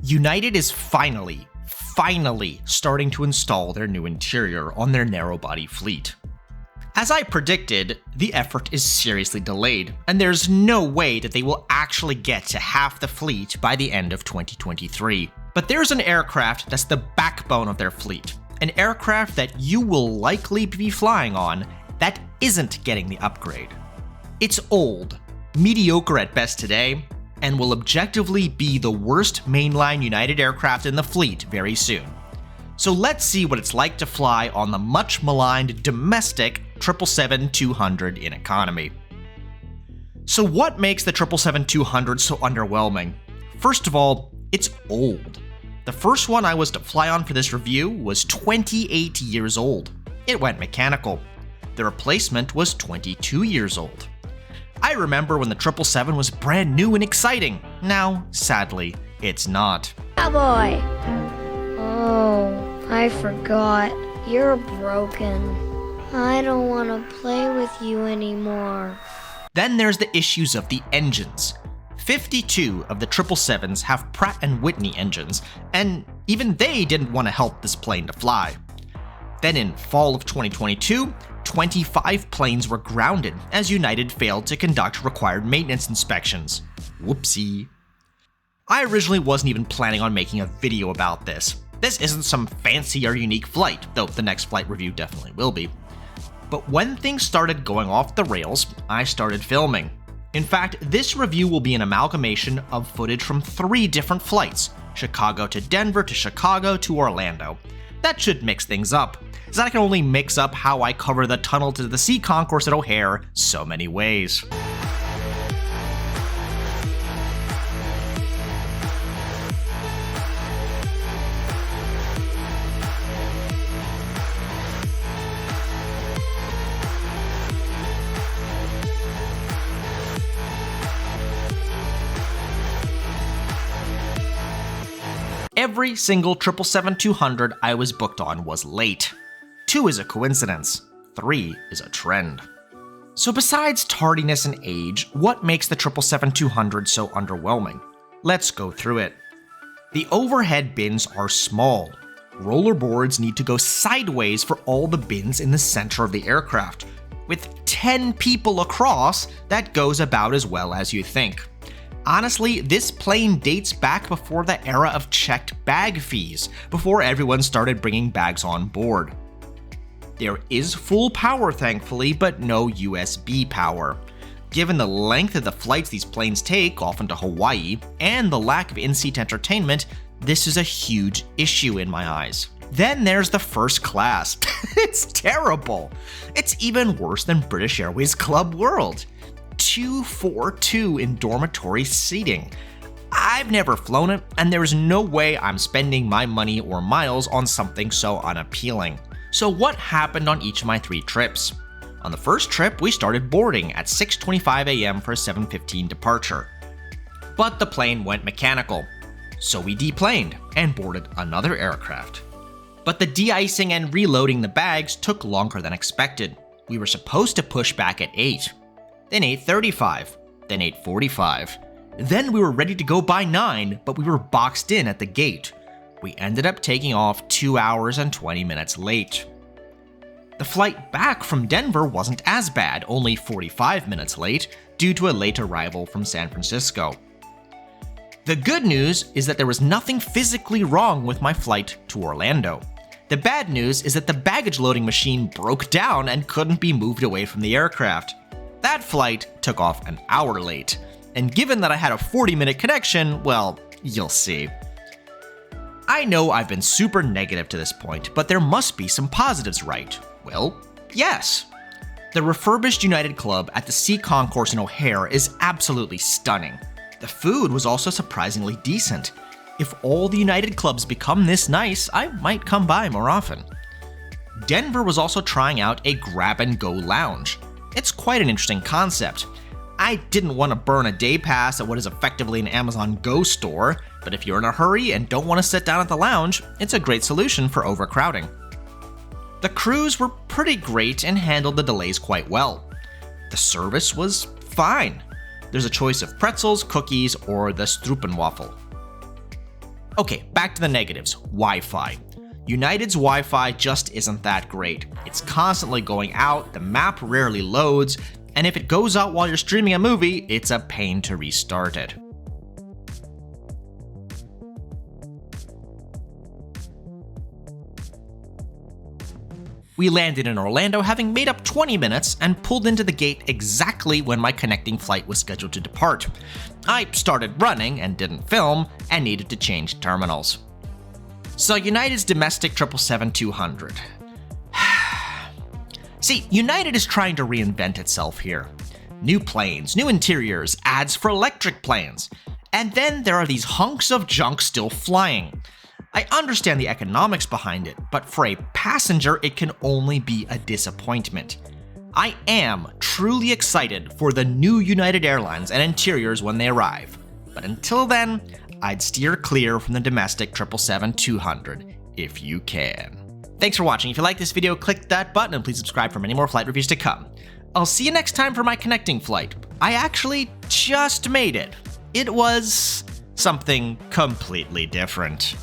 United is finally starting to install their new interior on their narrow-body fleet. As I predicted, the effort is seriously delayed, and there's no way that they will actually get to half the fleet by the end of 2023. But there's an aircraft that's the backbone of their fleet, an aircraft that you will likely be flying on that isn't getting the upgrade. It's old, mediocre at best today, and will objectively be the worst mainline United aircraft in the fleet very soon. So let's see what it's like to fly on the much maligned domestic 777-200 in economy. So what makes the 777-200 so underwhelming? First of all, it's old. The first one I was to fly on for this review was 28 years old. It went mechanical. The replacement was 22 years old. I remember when the 777 was brand new and exciting. Now, sadly, it's not. Cowboy! Oh, I forgot. You're broken. I don't want to play with you anymore. Then there's the issues of the engines. 52 of the 777s have Pratt & Whitney engines, and even they didn't want to help this plane to fly. Then in fall of 2022, 25 planes were grounded as United failed to conduct required maintenance inspections. Whoopsie. I originally wasn't even planning on making a video about this. This isn't some fancy or unique flight, though the next flight review definitely will be. But when things started going off the rails, I started filming. In fact, this review will be an amalgamation of footage from 3 different flights, Chicago to Denver to Chicago to Orlando. That should mix things up, as I can only mix up how I cover the tunnel to the sea concourse at O'Hare so many ways. Every single 777-200 I was booked on was late. 2 is a coincidence, 3 is a trend. So besides tardiness and age, what makes the 777-200 so underwhelming? Let's go through it. The overhead bins are small. Rollerboards need to go sideways for all the bins in the center of the aircraft. With 10 people across, that goes about as well as you think. Honestly, this plane dates back before the era of checked bag fees, before everyone started bringing bags on board. There is full power thankfully, but no USB power. Given the length of the flights these planes take, often to Hawaii, and the lack of in-seat entertainment, this is a huge issue in my eyes. Then there's the first class. It's terrible. It's even worse than British Airways Club World. 242 in dormitory seating. I've never flown it, and there's no way I'm spending my money or miles on something so unappealing. So what happened on each of my 3 trips? On the first trip, we started boarding at 6:25 a.m. for a 7:15 departure. But the plane went mechanical, so we deplaned and boarded another aircraft. But the de-icing and reloading the bags took longer than expected. We were supposed to push back at 8. Then 8:35, then 8:45. Then we were ready to go by 9, but we were boxed in at the gate. We ended up taking off 2 hours and 20 minutes late. The flight back from Denver wasn't as bad, only 45 minutes late, due to a late arrival from San Francisco. The good news is that there was nothing physically wrong with my flight to Orlando. The bad news is that the baggage loading machine broke down and couldn't be moved away from the aircraft. That flight took off an hour late, and given that I had a 40-minute connection, well, you'll see. I know I've been super negative to this point, but there must be some positives, right? Well, yes. The refurbished United Club at the Sea Concourse in O'Hare is absolutely stunning. The food was also surprisingly decent. If all the United Clubs become this nice, I might come by more often. Denver was also trying out a grab-and-go lounge. It's quite an interesting concept. I didn't want to burn a day pass at what is effectively an Amazon Go store, but if you're in a hurry and don't want to sit down at the lounge, it's a great solution for overcrowding. The crews were pretty great and handled the delays quite well. The service was fine. There's a choice of pretzels, cookies, or the Struppenwaffel. Okay, back to the negatives. Wi-Fi. United's Wi-Fi just isn't that great. It's constantly going out, the map rarely loads, and if it goes out while you're streaming a movie, it's a pain to restart it. We landed in Orlando having made up 20 minutes and pulled into the gate exactly when my connecting flight was scheduled to depart. I started running and didn't film and needed to change terminals. So United's domestic 777-200. See, United is trying to reinvent itself here. New planes, new interiors, ads for electric planes. And then there are these hunks of junk still flying. I understand the economics behind it, but for a passenger, it can only be a disappointment. I am truly excited for the new United Airlines and interiors when they arrive, but until then, I'd steer clear from the domestic 777-200 if you can. Thanks for watching. If you like this video, click that button and please subscribe for many more flight reviews to come. I'll see you next time for my connecting flight. I actually just made it. It was something completely different.